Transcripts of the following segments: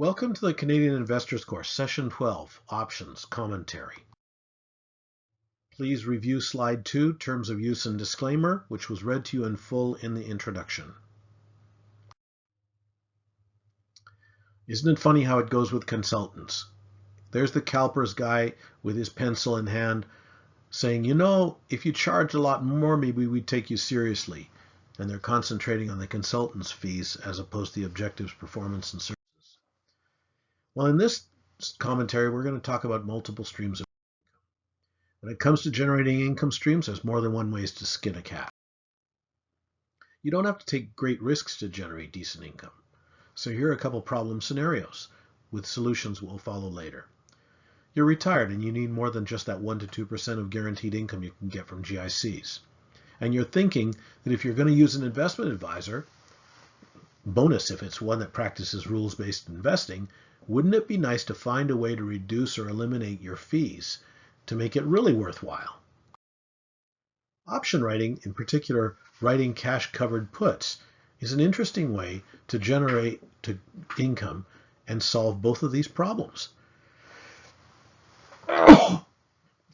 Welcome to the Canadian Investors Course, Session 12, Options, Commentary. Please review Slide 2, Terms of Use and Disclaimer, which was read to you in full in the introduction. Isn't it funny how it goes with consultants? There's the CalPERS guy with his pencil in hand saying, you know, if you charge a lot more, maybe we'd take you seriously. And they're concentrating on the consultant's fees as opposed to the objectives, performance, and services. Well, in this commentary, we're going to talk about multiple streams of income. When it comes to generating income streams, there's more than one way to skin a cat. You don't have to take great risks to generate decent income. So here are a couple problem scenarios with solutions we'll follow later. You're retired and you need more than just that 1 to 2% of guaranteed income you can get from GICs. And you're thinking that if you're going to use an investment advisor, bonus if it's one that practices rules-based investing, wouldn't it be nice to find a way to reduce or eliminate your fees to make it really worthwhile? Option writing, in particular writing cash-covered puts, is an interesting way to generate income and solve both of these problems.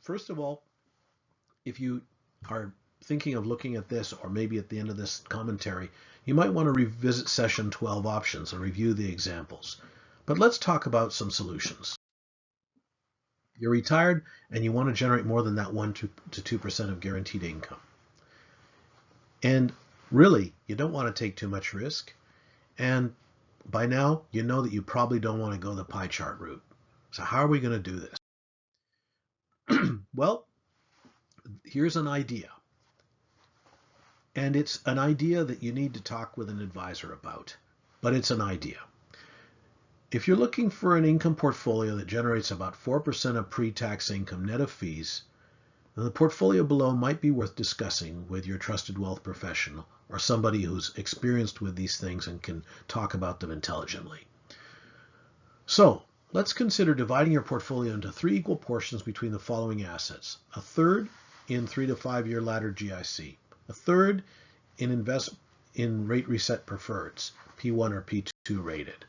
First of all, if you are thinking of looking at this, or maybe at the end of this commentary, you might want to revisit Session 12 Options and review the examples. But let's talk about some solutions. You're retired and you want to generate more than that 1 to 2% of guaranteed income. And really, you don't want to take too much risk. And by now, you know that you probably don't want to go the pie chart route. So how are we going to do this? Well, here's an idea. And it's an idea that you need to talk with an advisor about, but it's an idea. If you're looking for an income portfolio that generates about 4% of pre-tax income net of fees, then the portfolio below might be worth discussing with your trusted wealth professional or somebody who's experienced with these things and can talk about them intelligently. So let's consider dividing your portfolio into 3 equal portions between the following assets: a third in 3 to 5 year laddered GIC, a third in rate reset preferreds, P1 or P2 rated,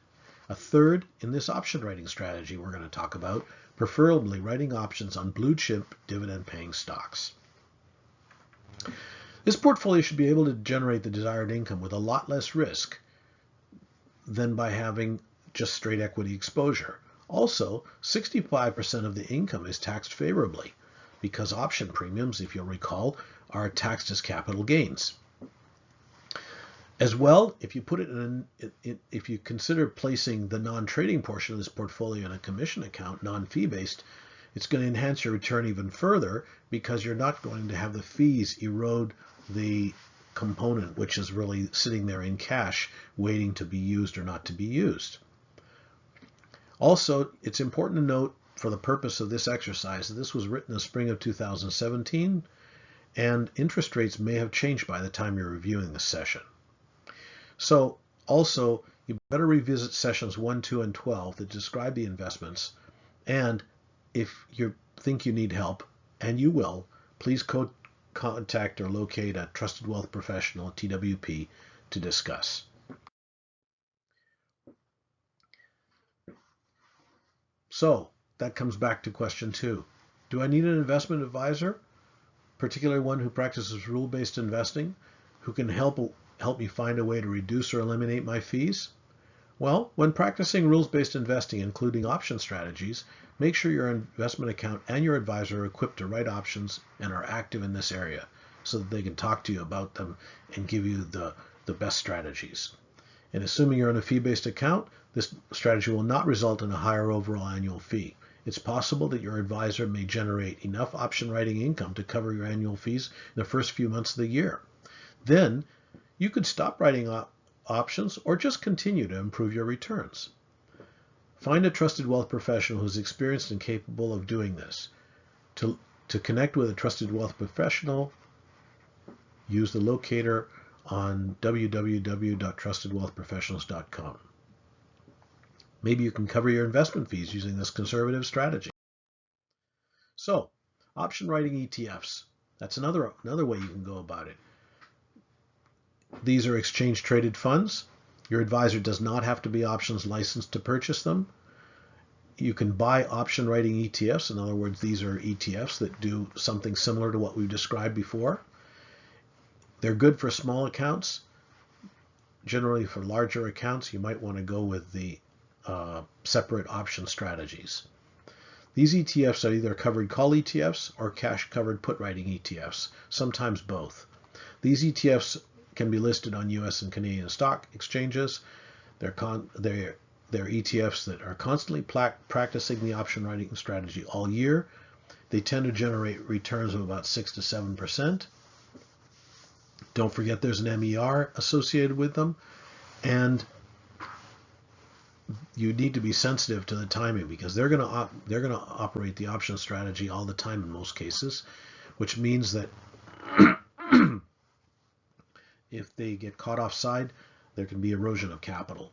a third in this option writing strategy we're going to talk about, preferably writing options on blue chip dividend paying stocks. This portfolio should be able to generate the desired income with a lot less risk than by having just straight equity exposure. Also, 65% of the income is taxed favorably because option premiums, if you'll recall, are taxed as capital gains. As well, if you put it if you consider placing the non-trading portion of this portfolio in a commission account, non-fee based, it's going to enhance your return even further because you're not going to have the fees erode the component, which is really sitting there in cash waiting to be used or not to be used. Also, it's important to note for the purpose of this exercise that this was written in the spring of 2017 and interest rates may have changed by the time you're reviewing this session. So also, you better revisit sessions 1, 2, and 12 that describe the investments. And if you think you need help, and you will, please contact or locate a trusted wealth professional, TWP, to discuss. So that comes back to question 2. Do I need an investment advisor, particularly one who practices rule-based investing, who can help me find a way to reduce or eliminate my fees? Well, when practicing rules-based investing, including option strategies, make sure your investment account and your advisor are equipped to write options and are active in this area so that they can talk to you about them and give you the best strategies. And assuming you're in a fee-based account, this strategy will not result in a higher overall annual fee. It's possible that your advisor may generate enough option writing income to cover your annual fees in the first few months of the year. Then you could stop writing options or just continue to improve your returns. Find a trusted wealth professional who's experienced and capable of doing this. To connect with a trusted wealth professional, use the locator on www.trustedwealthprofessionals.com. Maybe you can cover your investment fees using this conservative strategy. So, option writing ETFs. That's another way you can go about it. These are exchange traded funds. Your advisor does not have to be options licensed to purchase them. You can buy option writing ETFs. In other words, these are ETFs that do something similar to what we've described before. They're good for small accounts. Generally, for larger accounts, you might want to go with the separate option strategies. These ETFs are either covered call ETFs or cash covered put writing ETFs, sometimes both. These ETFs can be listed on US and Canadian stock exchanges. They're ETFs that are constantly practicing the option writing strategy all year. They tend to generate returns of about 6 to 7%. Don't forget there's an MER associated with them, and you need to be sensitive to the timing because they're going to operate the option strategy all the time in most cases, which means that if they get caught offside, there can be erosion of capital.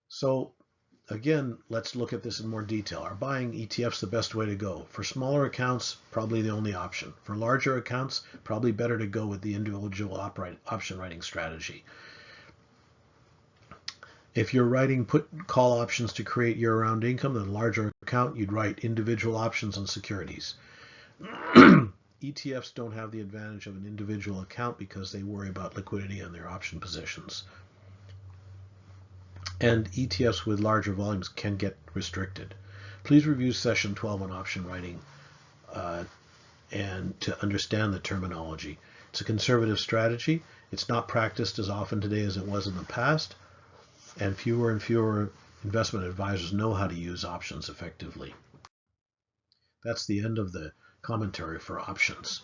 So again, let's look at this in more detail. Are buying ETFs the best way to go? For smaller accounts, probably the only option. For larger accounts, probably better to go with the individual option writing strategy. If you're writing put call options to create year-round income, then a larger account, you'd write individual options on securities. ETFs don't have the advantage of an individual account because they worry about liquidity on their option positions. And ETFs with larger volumes can get restricted. Please review Session 12 on option writing and to understand the terminology. It's a conservative strategy. It's not practiced as often today as it was in the past, and fewer investment advisors know how to use options effectively. That's the end of the commentary for options.